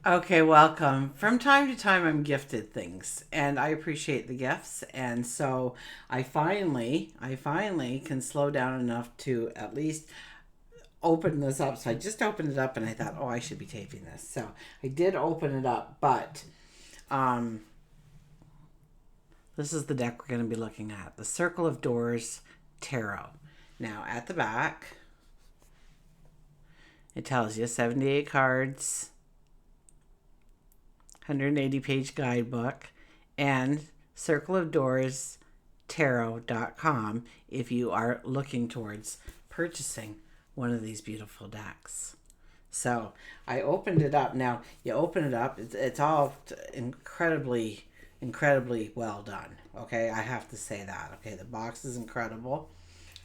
Okay, welcome. From time to time, I'm gifted things, and I appreciate the gifts. And so, I finally can slow down enough to at least open this up. So I just opened it up, and I thought, oh, I should be taping this. So I did open it up, but um, this is the deck we're going to be looking at: the Circle of Doors Tarot. Now, at the back, it tells you 78 cards, 180-page guidebook, and Circle of Doors Tarot.com if you are looking towards purchasing one of these beautiful decks. So I opened it up. Now you open it up, it's all incredibly well done. Okay, I have to say that. Okay, the box is incredible.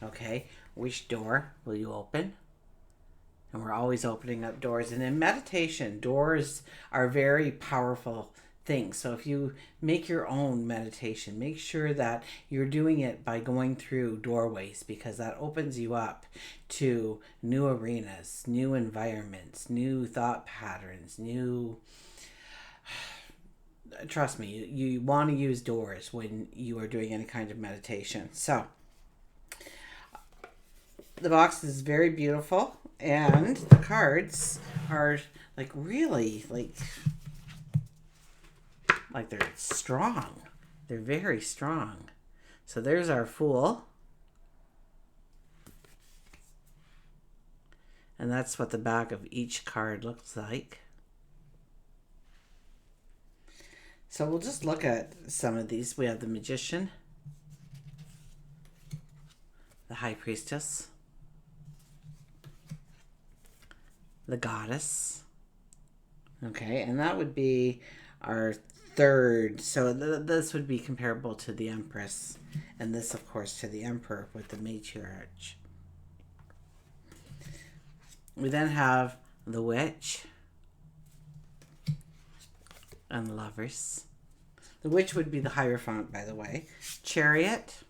Okay, which door will you open? And we're always opening up doors. And in meditation, doors are very powerful things. So if you make your own meditation, make sure that you're doing it by going through doorways, because that opens you up to new arenas, new environments, new thought patterns, new... Trust me, you want to use doors when you are doing any kind of meditation. So the box is very beautiful, and the cards are like really like they're strong. They're very strong. So there's our Fool, and that's what the back of each card looks like. So we'll just look at some of these. We have the Magician, the High Priestess, the Goddess. Okay, and that would be our third. So this would be comparable to the Empress, and this, of course, to the Emperor with the Matriarch. We then have the Witch and the Lovers. The Witch would be the Hierophant, by the way. Chariot,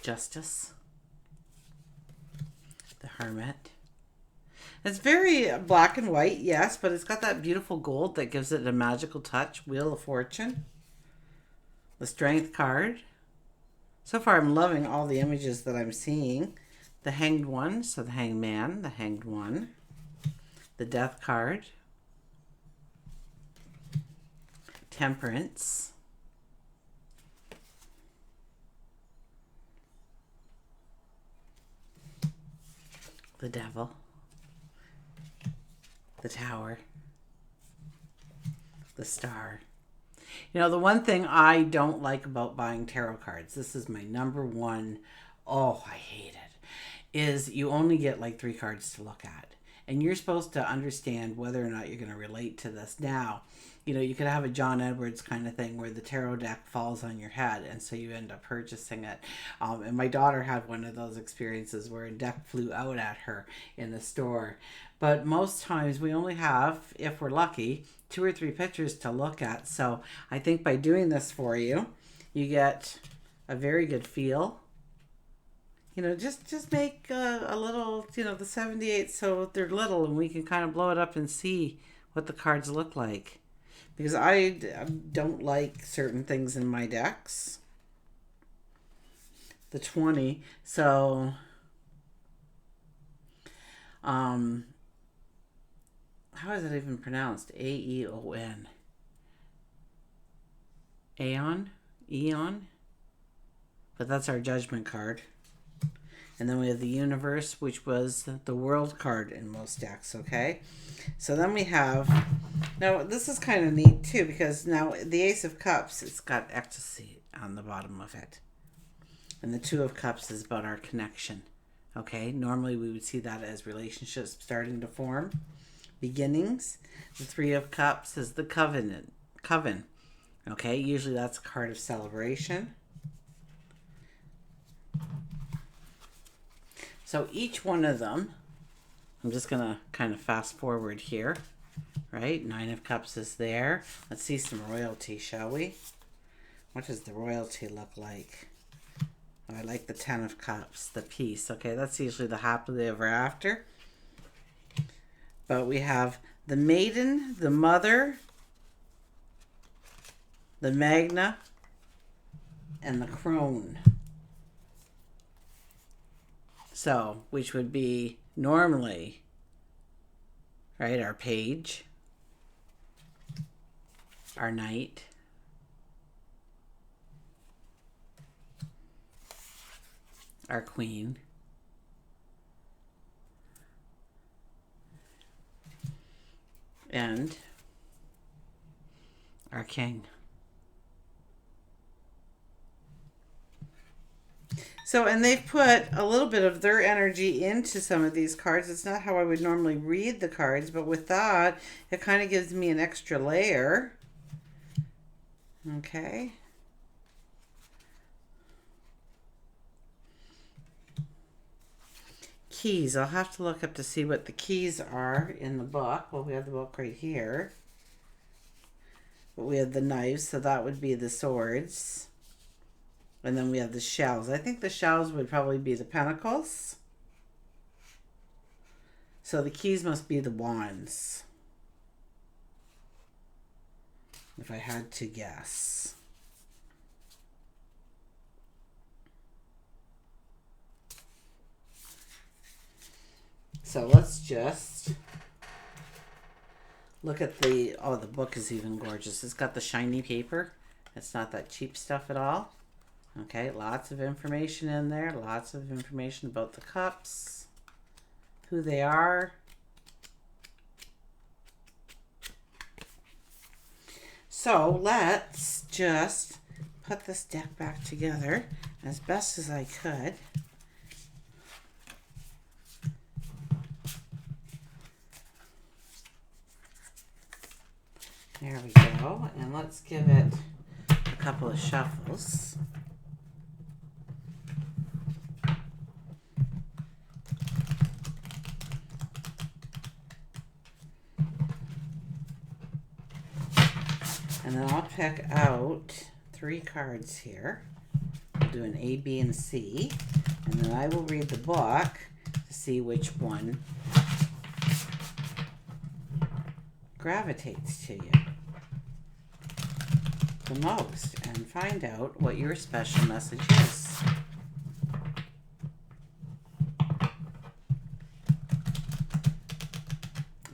Justice, the Hermit. It's very black and white, yes, but it's got that beautiful gold that gives it a magical touch. Wheel of Fortune, the Strength card. So far, I'm loving all the images that I'm seeing. The Hanged One, so the Hanged Man, the Hanged One. The Death card. Temperance. The Devil. The Tower. The Star. You know, the one thing I don't like about buying tarot cards, this is my number one, oh, I hate it, is you only get like 3 cards to look at. And you're supposed to understand whether or not you're going to relate to this. Now, you know, you could have a John Edwards kind of thing where the tarot deck falls on your head, and so you end up purchasing it. And my daughter had one of those experiences where a deck flew out at her in the store. But most times we only have, if we're lucky, 2 or 3 pictures to look at. So I think by doing this for you, you get a very good feel. You know, just make a little, you know, the 78 so they're little and we can kind of blow it up and see what the cards look like. Because I don't like certain things in my decks. The 20. So, how is it even pronounced? Aeon. Aeon? Eon? But that's our Judgment card. And then we have the Universe, which was the World card in most decks, okay? So then we have... Now, this is kind of neat, too, because now the Ace of Cups, it's got ecstasy on the bottom of it. And the Two of Cups is about our connection, okay? Normally, we would see that as relationships starting to form, beginnings. The Three of Cups is the coven, okay? Usually that's a card of celebration. So each one of them, I'm just going to kind of fast forward here, right? 9 of Cups is there. Let's see some royalty, shall we? What does the royalty look like? Oh, I like the 10 of Cups, the peace. Okay, that's usually the happily ever after. But we have the Maiden, the Mother, the Magna, and the Crone. So, which would be normally, right, our Page, our Knight, our Queen, and our King. So, and they've put a little bit of their energy into some of these cards. It's not how I would normally read the cards, but with that, it kind of gives me an extra layer. Okay. Keys. I'll have to look up to see what the keys are in the book. Well, we have the book right here. But we have the knives, so that would be the swords. And then we have the shells. I think the shells would probably be the pentacles. So the keys must be the wands, if I had to guess. So let's just look at the, oh, the book is even gorgeous. It's got the shiny paper. It's not that cheap stuff at all. Okay, lots of information in there. Lots of information about the cups, who they are. So let's just put this deck back together as best as I could. There we go. And let's give it a couple of shuffles. And then I'll pick out 3 cards here. I'll do an A, B, and C. And then I will read the book to see which one gravitates to you the most, and find out what your special message is.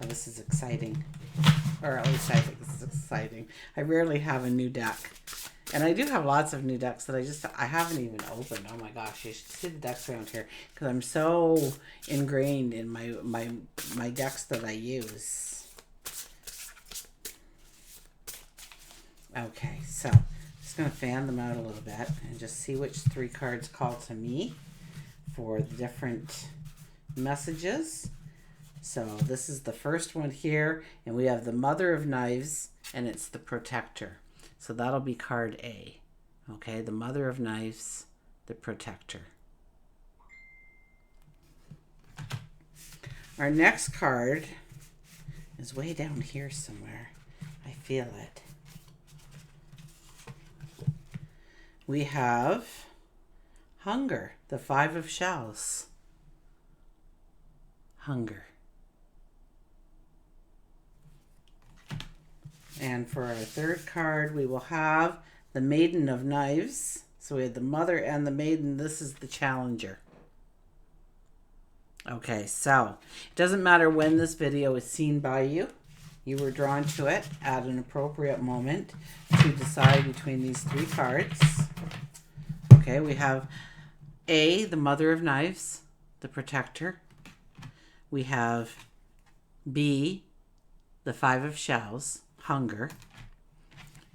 Oh, this is exciting. Or at least I think this is exciting. I rarely have a new deck. And I do have lots of new decks that I haven't even opened. Oh my gosh, you should see the decks around here. Because I'm so ingrained in my decks that I use. Okay, so I'm just going to fan them out a little bit and just see which 3 cards call to me for the different messages. So this is the first one here, and we have the Mother of Knives, and it's the Protector. So that'll be card A. Okay, the Mother of Knives, the Protector. Our next card is way down here somewhere. I feel it. We have Hunger, the 5 of Shells. Hunger. And for our third card, we will have the Maiden of Knives. So we have the Mother and the Maiden. This is the Challenger. Okay, so it doesn't matter when this video is seen by you. You were drawn to it at an appropriate moment to decide between these 3 cards. Okay, we have A, the Mother of Knives, the Protector. We have B, the 5 of Shells, Hunger.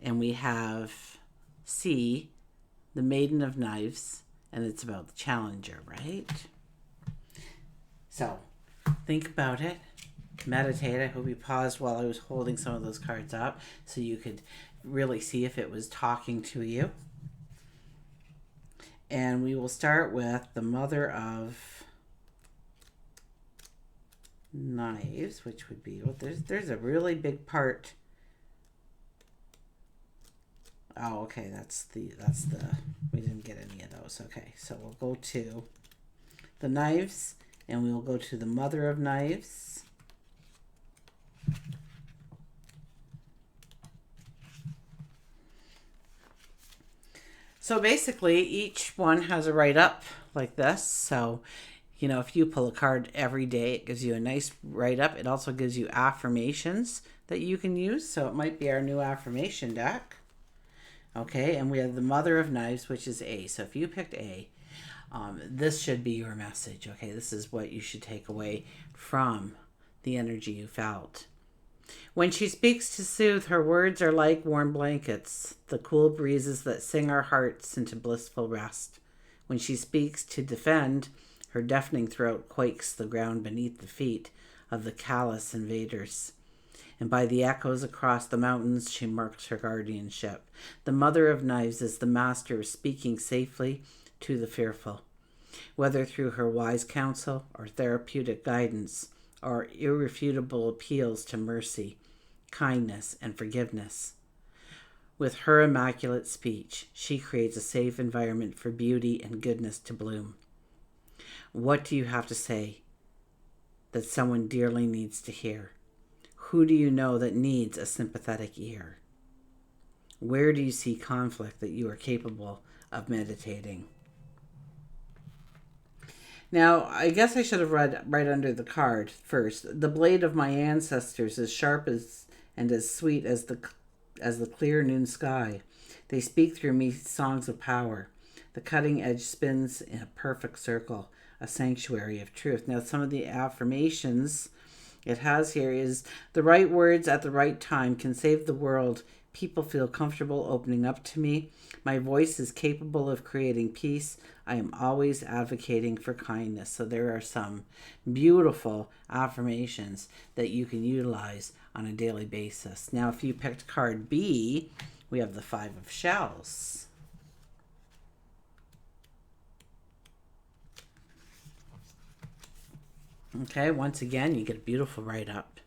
And we have C, the Maiden of Knives, and it's about the Challenger, right? So, think about it. Meditate. I hope you paused while I was holding some of those cards up so you could really see if it was talking to you. And we will start with the Mother of Knives, which would be, well, there's a really big part. Oh, okay, that's the, we didn't get any of those. Okay, so we'll go to the Knives, and we will go to the Mother of Knives. So basically, each one has a write up like this. So, if you pull a card every day, it gives you a nice write up. It also gives you affirmations that you can use. So it might be our new affirmation deck. Okay, and we have the Mother of Knives, which is A. So if you picked A, this should be your message. Okay, this is what you should take away from the energy you felt. When she speaks to soothe, her words are like warm blankets, the cool breezes that sing our hearts into blissful rest. When she speaks to defend, her deafening throat quakes the ground beneath the feet of the callous invaders. And by the echoes across the mountains, she marks her guardianship. The Mother of Knives is the master speaking safely to the fearful, whether through her wise counsel or therapeutic guidance or irrefutable appeals to mercy, kindness, and forgiveness. With her immaculate speech, she creates a safe environment for beauty and goodness to bloom. What do you have to say that someone dearly needs to hear? Who do you know that needs a sympathetic ear? Where do you see conflict that you are capable of meditating? Now, I guess I should have read right under the card first. The blade of my ancestors is sharp and as sweet as the clear noon sky. They speak through me songs of power. The cutting edge spins in a perfect circle, a sanctuary of truth. Now, some of the affirmations it has here is the right words at the right time can save the world. People feel comfortable opening up to me. My voice is capable of creating peace. I am always advocating for kindness. So there are some beautiful affirmations that you can utilize on a daily basis. Now, if you picked card B, we have the Five of Shells. Okay, once again, you get a beautiful write-up.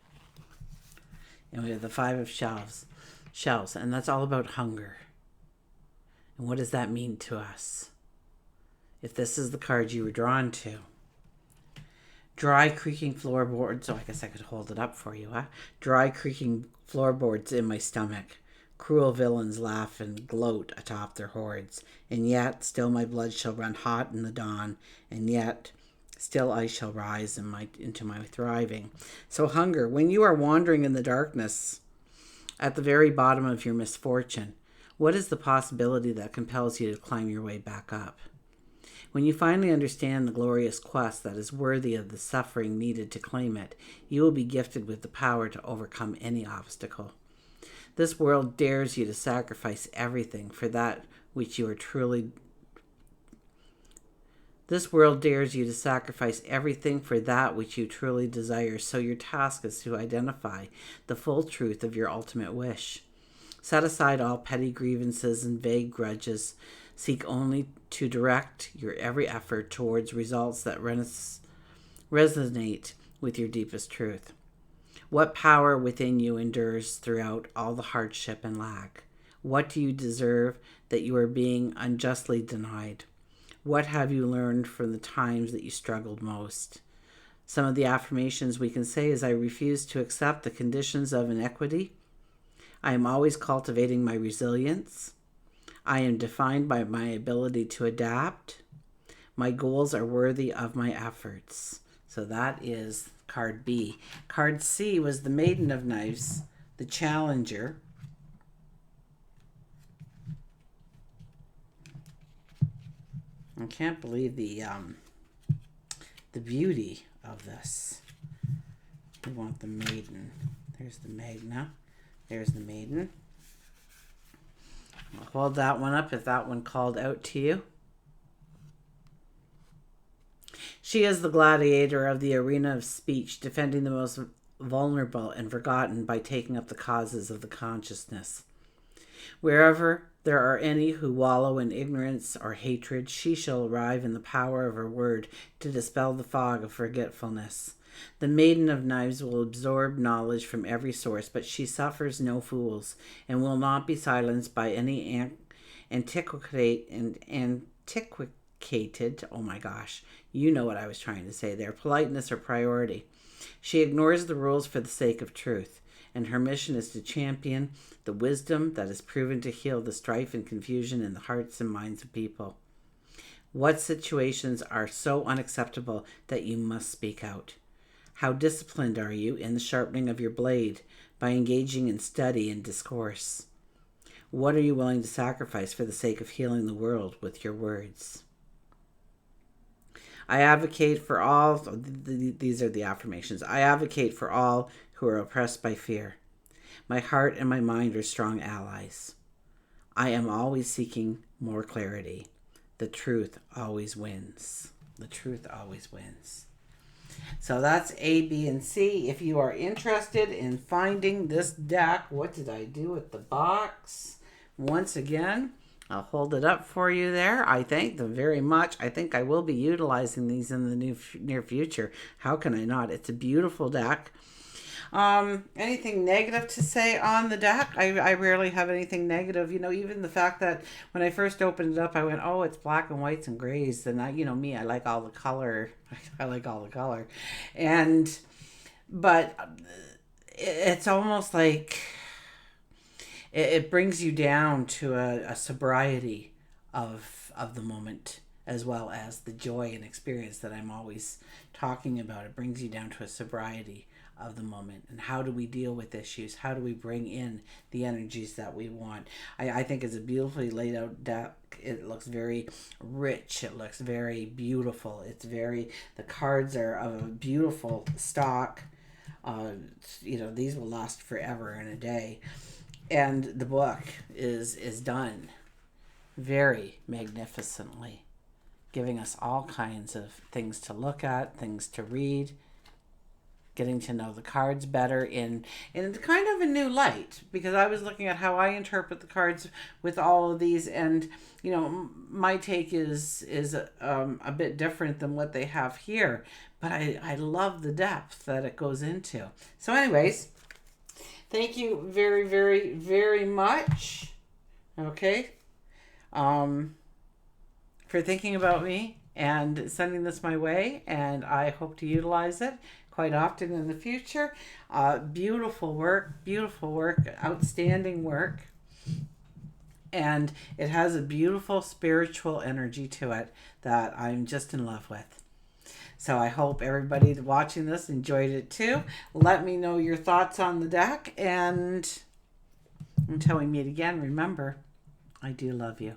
And we have the Five of Shells, and that's all about hunger. And what does that mean to us? If this is the card you were drawn to. Dry creaking floorboards, I guess I could hold it up for you, huh? Dry creaking floorboards in my stomach. Cruel villains laugh and gloat atop their hordes. And yet, still my blood shall run hot in the dawn. And yet, still I shall rise into my thriving. So hunger, when you are wandering in the darkness at the very bottom of your misfortune, what is the possibility that compels you to climb your way back up? When you finally understand the glorious quest that is worthy of the suffering needed to claim it, you will be gifted with the power to overcome any obstacle. This world dares you to sacrifice everything for that which you are truly This world dares you to sacrifice everything for that which you truly desire, so your task is to identify the full truth of your ultimate wish. Set aside all petty grievances and vague grudges. Seek only to direct your every effort towards results that resonate with your deepest truth. What power within you endures throughout all the hardship and lack? What do you deserve that you are being unjustly denied? What have you learned from the times that you struggled most? Some of the affirmations we can say is I refuse to accept the conditions of inequity. I am always cultivating my resilience. I am defined by my ability to adapt. My goals are worthy of my efforts. So that is card B. Card C was the Maiden of Knives, the Challenger. I can't believe the beauty of this. We want the Maiden. There's the Magna. There's the Maiden. I'll hold that one up if that one called out to you. She is the gladiator of the arena of speech, defending the most vulnerable and forgotten by taking up the causes of the consciousness. Wherever there are any who wallow in ignorance or hatred, she shall arrive in the power of her word to dispel the fog of forgetfulness. The Maiden of Knives will absorb knowledge from every source, but she suffers no fools and will not be silenced by any antiquated, oh my gosh, you know what I was trying to say there, politeness or priority. She ignores the rules for the sake of truth, and her mission is to champion the wisdom that is proven to heal the strife and confusion in the hearts and minds of people. What situations are so unacceptable that you must speak out? How disciplined are you in the sharpening of your blade by engaging in study and discourse? What are you willing to sacrifice for the sake of healing the world with your words? I advocate for all, these are the affirmations. I advocate for all who are oppressed by fear. My heart and my mind are strong allies. I am always seeking more clarity. The truth always wins. The truth always wins. So that's A, B, and C. If you are interested in finding this deck, what did I do with the box? Once again, I'll hold it up for you there. I thank them very much. I think I will be utilizing these in the near future. How can I not? It's a beautiful deck. Anything negative to say on the deck? I rarely have anything negative. Even the fact that when I first opened it up, I went, oh, it's black and whites and grays. And me, I like all the color. I like all the color. But it's almost like it brings you down to a sobriety of the moment, as well as the joy and experience that I'm always talking about. It brings you down to a sobriety of the moment. And how do we deal with issues? How do we bring in the energies that we want? I think it's a beautifully laid out deck. It looks very rich. It looks very beautiful. The cards are of a beautiful stock. These will last forever and a day. And the book is done very magnificently, giving us all kinds of things to look at, things to read, getting to know the cards better in kind of a new light, because I was looking at how I interpret the cards with all of these, and my take is a bit different than what they have here, but I love the depth that it goes into. So anyways, thank you very, very, very much. Okay. For thinking about me and sending this my way, and I hope to utilize it quite often in the future. Beautiful work, outstanding work. And it has a beautiful spiritual energy to it that I'm just in love with. So I hope everybody watching this enjoyed it too. Let me know your thoughts on the deck. And until we meet again, remember, I do love you.